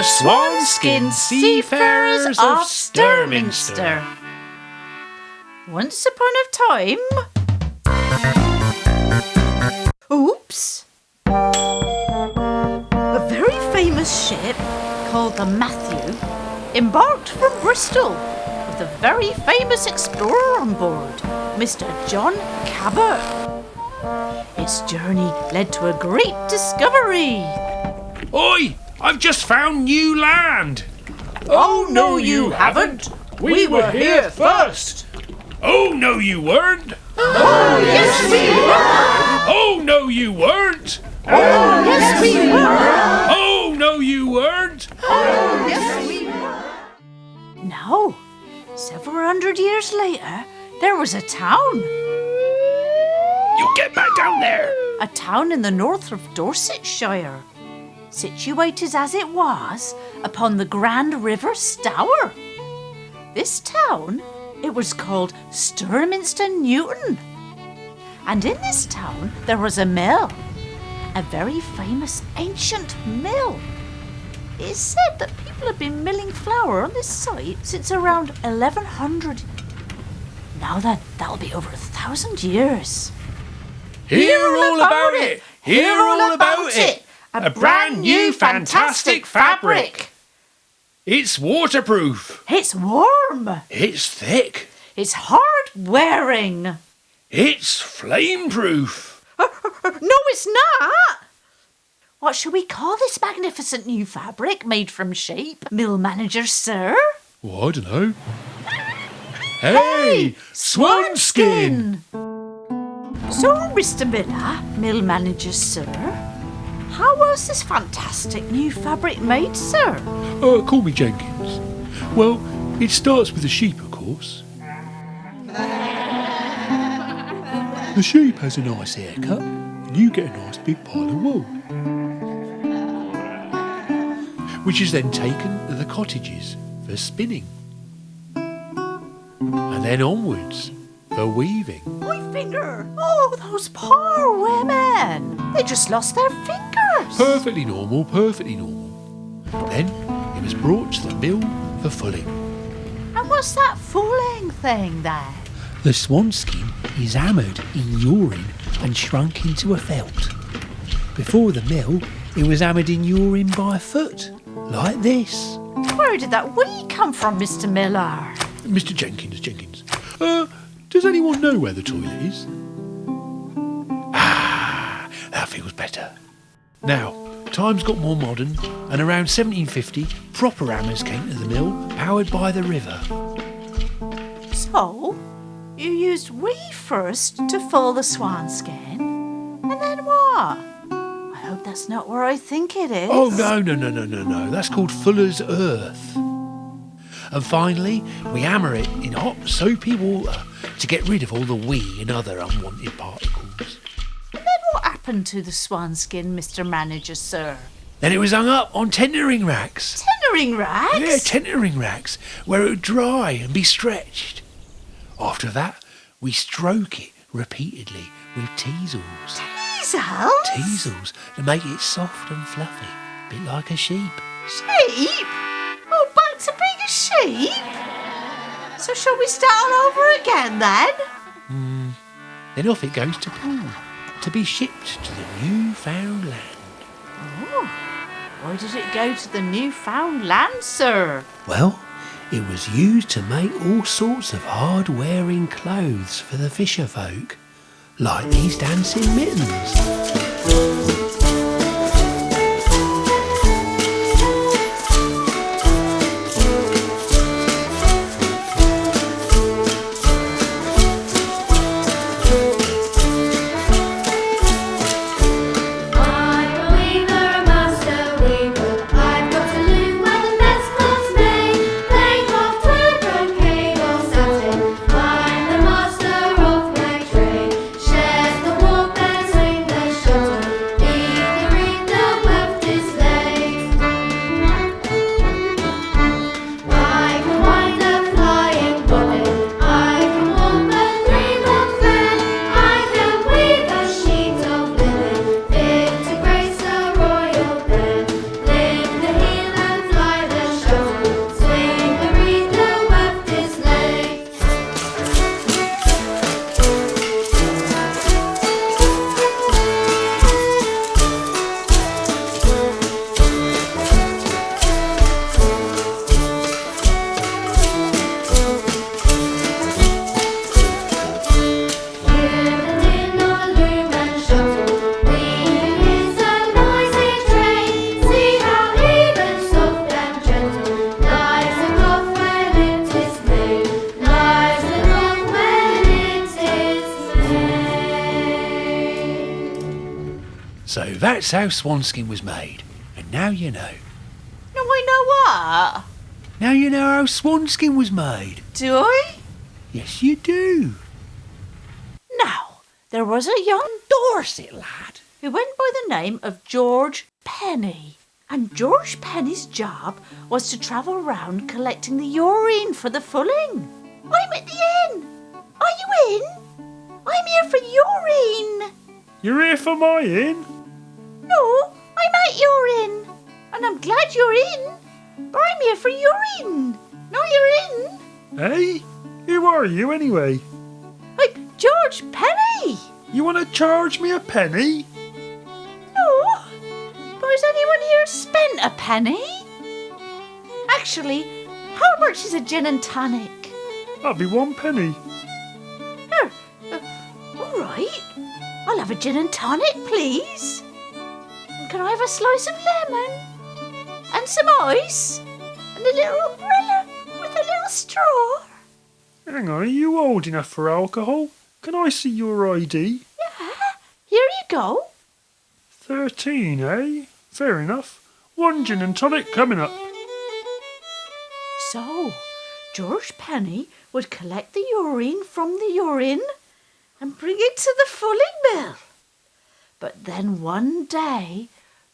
Swanskin Seafarers of Sturminster. Once upon a time... Oops! A very famous ship called the Matthew embarked from Bristol with a very famous explorer on board, Mr. John Cabot. Its journey led to a great discovery. Oi! I've just found new land! Oh, no, you haven't. We were here first. Oh, no, you weren't! Oh, yes, we were. Oh, no, you weren't! Oh, yes, we were. Oh, no, you weren't! Oh, yes, we were. Now, several hundred years later, there was a town. You get back down there! A town in the north of Dorsetshire, situated as it was upon the Grand River Stour. This town, it was called Sturminster Newton. And in this town there was a mill, a very famous ancient mill. It is said that people have been milling flour on this site since around 1100. Now then, that'll be over 1,000 years. Hear all about it! Hear all about it! A brand new fantastic fabric! It's waterproof! It's warm! It's thick! It's hard wearing! It's flameproof! No, it's not! What shall we call this magnificent new fabric made from shape, mill manager, sir? Oh, I don't know. Hey! Swanskin! So, Mr. Miller, mill manager, sir, how was this fantastic new fabric made, sir? Call me Jenkins. Well, it starts with the sheep, of course. The sheep has a nice haircut, and you get a nice big pile of wool, which is then taken to the cottages for spinning, and then onwards for weaving. My finger! Oh, those poor women! They just lost their fingers! Perfectly normal, perfectly normal. Then it was brought to the mill for fulling. And what's that fulling thing there? The swanskin is hammered in urine and shrunk into a felt. Before the mill, it was hammered in urine by foot, like this. Where did that wee come from, Mr. Miller? Mr. Jenkins. Does anyone know where the toilet is? Ah, that feels better. Now, times got more modern, and around 1750, proper hammers came to the mill, powered by the river. So, you used wee first to full the swanskin, and then what? I hope that's not where I think it is. Oh, no. That's called fuller's earth. And finally, we hammer it in hot, soapy water to get rid of all the wee and other unwanted particles. And then what happened to the swanskin, Mr. Manager, sir? Then it was hung up on tentering racks. Tentering racks? Yeah, tentering racks, where it would dry and be stretched. After that, we stroke it repeatedly with teasels. Teasels? Teasels to make it soft and fluffy, a bit like a sheep. Sheep? Oh, back to being a sheep? So shall we start all over again then? Then off it goes to pool, to be shipped to the Newfoundland. Oh, why did it go to the Newfoundland, sir? Well, it was used to make all sorts of hard-wearing clothes for the fisher folk, like these dancing mittens. So that's how Swanskin was made. And now you know. Now I know what? Now you know how Swanskin was made. Do I? Yes, you do. Now, there was a young Dorset lad who went by the name of George Penney. And George Penney's job was to travel round collecting the urine for the fulling. I'm at the inn. Are you in? I'm here for urine. You're here for my inn? No, I'm at your inn. And I'm glad you're in. But I'm here for urine. Not your inn. Hey? Who are you anyway? I'm George Penney. You want to charge me a penny? No. But has anyone here spent a penny? Actually, how much is a gin and tonic? That'll be 1 penny. All right. I'll have a gin and tonic, please. And can I have a slice of lemon? And some ice? And a little umbrella with a little straw? Hang on, are you old enough for alcohol? Can I see your ID? Yeah. Here you go. 13, eh? Fair enough. 1 gin and tonic coming up. So, George Penney would collect the urine from the urine and bring it to the fulling mill. But then one day,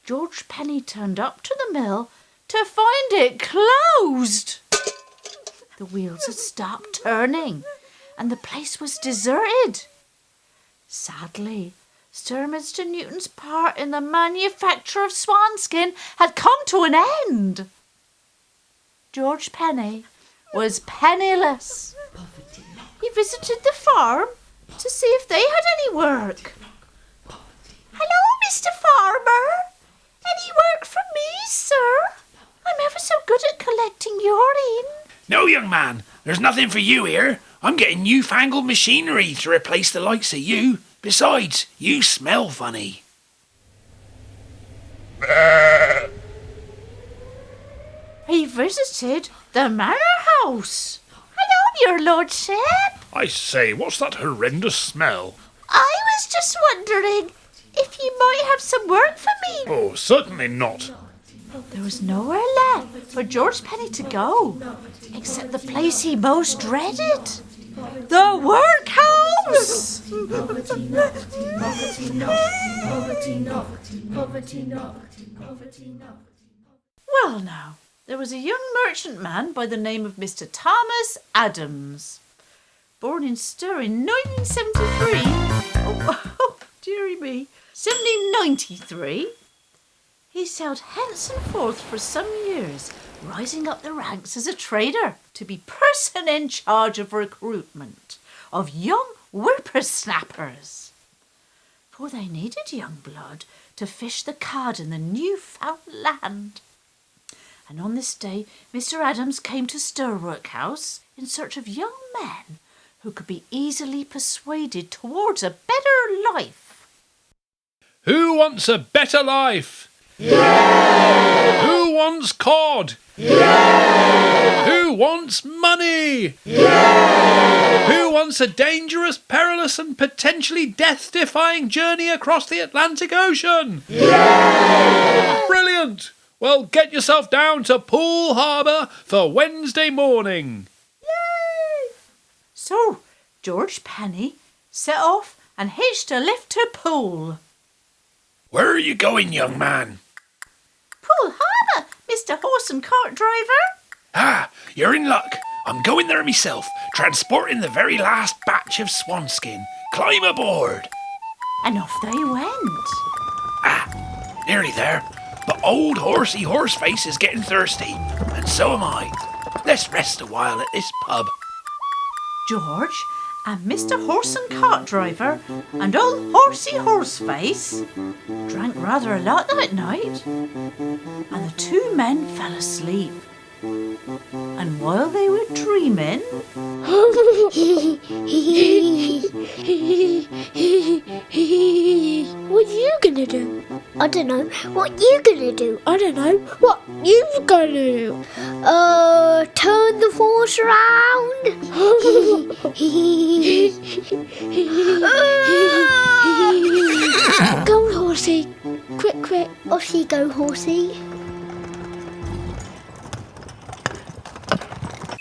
George Penney turned up to the mill to find it closed. The wheels had stopped turning and the place was deserted. Sadly, Sturminster Newton's part in the manufacture of swanskin had come to an end. George Penney was penniless. He visited the farm to see if they had any work. Hello, Mr. Farmer. Any work for me, sir? I'm ever so good at collecting urine. No, young man, there's nothing for you here. I'm getting newfangled machinery to replace the likes of you. Besides, you smell funny. He visited the manor house. Hello, your lordship. I say, what's that horrendous smell? I was just wondering if you might have some work for me. Oh, certainly not. There was nowhere left for George Penney to go, except the place he most dreaded. The workhouse! Well now, there was a young merchant man by the name of Mr. Thomas Adams, born in Stur in 1973. Oh, dearie me. 1793. He sailed hence and forth for some years, rising up the ranks as a trader to be person in charge of recruitment of young whippersnappers. For they needed young blood to fish the cod in the Newfoundland. And on this day, Mr. Adams came to Stur Workhouse in search of young men who could be easily persuaded towards a better life. Who wants a better life? Yeah! Who wants cod? Yeah! Who wants money? Yeah! Who wants a dangerous, perilous and potentially death-defying journey across the Atlantic Ocean? Yeah! Brilliant! Well, get yourself down to Poole Harbour for Wednesday morning. Yay! So, George Penney set off and hitched a lift to Poole. Where are you going, young man? Poole Harbour, Mr. Horse and Cart Driver. Ah, you're in luck. I'm going there myself, transporting the very last batch of swanskin. Climb aboard. And off they went. Ah, nearly there. But old horsey Horseface is getting thirsty, and so am I. Let's rest a while at this pub. George and Mr. Horse and Cart Driver and old horsey Horseface drank rather a lot that night, and the two men fell asleep. And while they were dreaming, what are you gonna do? I don't know. What you gonna do? I don't know. What you gonna do? Turn the horse around. Go on, horsey. Off you go, horsey.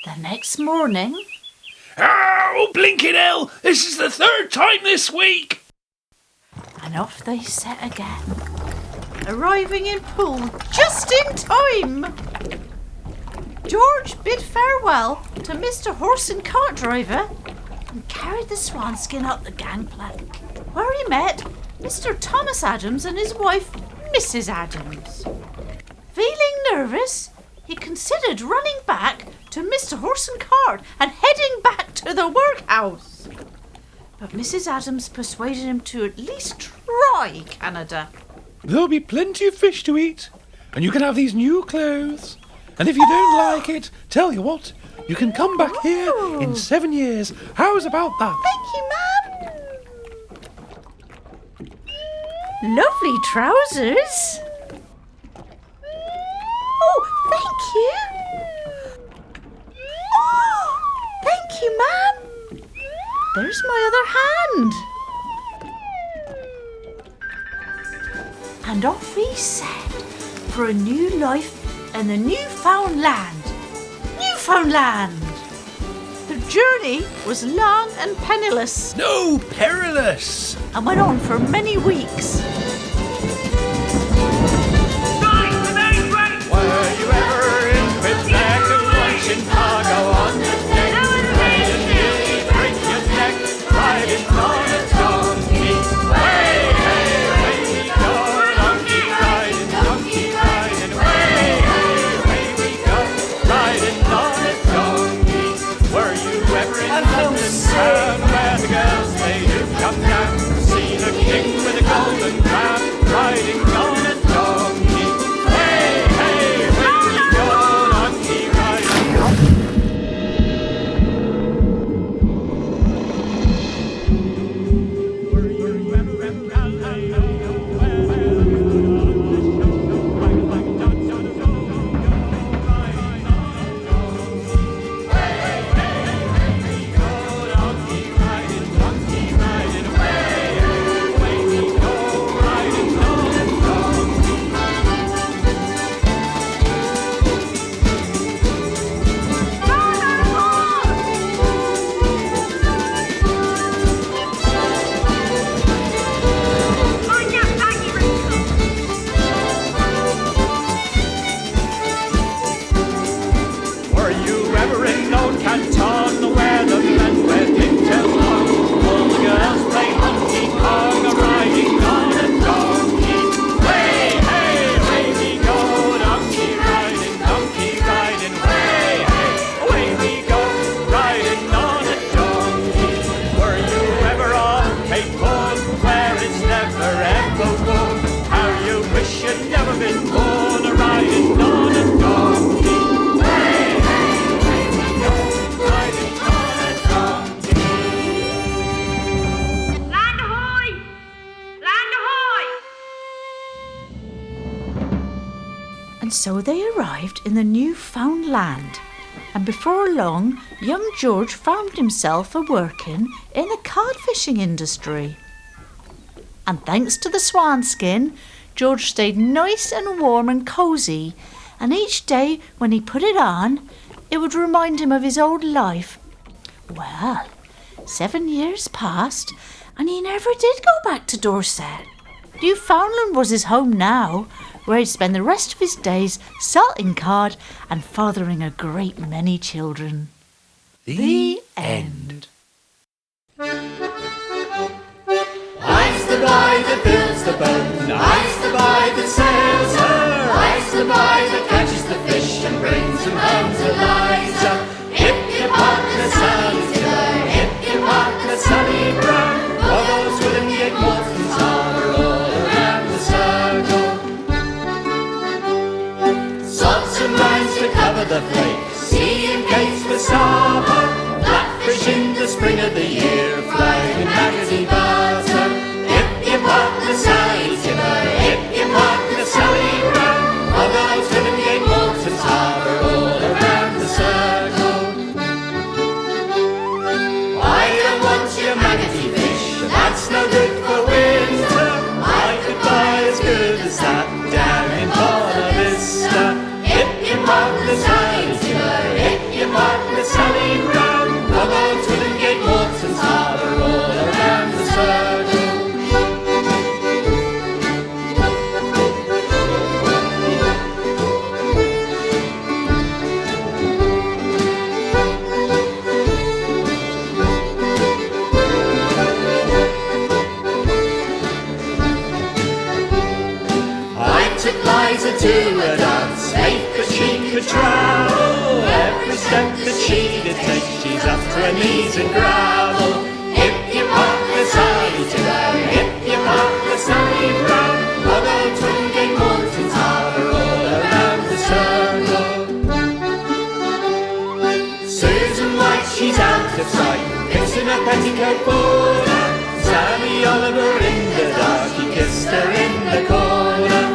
The next morning, Oh, blinking hell! This is the 3rd time this week! and off they set again, arriving in Poole just in time. George bid farewell to Mr. Horse and Cart Driver and carried the Swanskin up the gangplank, where he met Mr. Thomas Adams and his wife, Mrs. Adams. Feeling nervous, he considered running back to Mr. Horse and Cart and heading back to the workhouse. But Mrs. Adams persuaded him to at least try Canada. There'll be plenty of fish to eat, and you can have these new clothes. And if you don't like it, tell you what, you can come back here in 7 years. How's about that? Thank you, Mum. Lovely trousers. Oh, thank you. Oh, thank you, Mum. There's my other hand. And off he set for a new life in the Newfoundland. Newfoundland! The journey was long and penniless No, perilous! and went on for many weeks. Were you ever in Quebec and watching cargo on the deck? Right and nearly break your neck, riding on a donkey. Way, hey, way we go, donkey riding, way, hey, way we go, riding on a donkey. Were you ever in London town where the girls they do come down? Seen a king with a golden crown, riding on a donkey. Way, hey, way we go, donkey riding. Were you ever in Calais? Were you ever in old Canton where the men wear pigtails long? All the girls play honky kong, riding on a donkey. Way, hey, way we go, donkey riding, way, hey, away we go, riding on a donkey. Were you ever on Cape Horn where it's never ever warm? How you wish you'd never been born, riding on a donkey. Land ahoy! Land ahoy! And so they arrived in the Newfoundland. And before long, young George found himself a-working in the cod fishing industry. And thanks to the Swanskin, George stayed nice and warm and cosy, and each day when he put it on, it would remind him of his old life. Well, 7 years passed, and he never did go back to Dorset. Newfoundland was his home now, where he'd spend the rest of his days salting cod and fathering a great many children. The end. I's the boy that builds the boat, I's the boy that sails her, I's the boy that catches the fish and brings them home to Liza. Hip-hip-hop, Sally Tiller, hip-hip-hop, Sally Brown, all those Twillingate Mortons are all around the circle. Salts and lines to cover the flakes, sea and cates for supper, blackfish in the petticoat border. Sammy Oliver in the dark, he kissed her in the corner.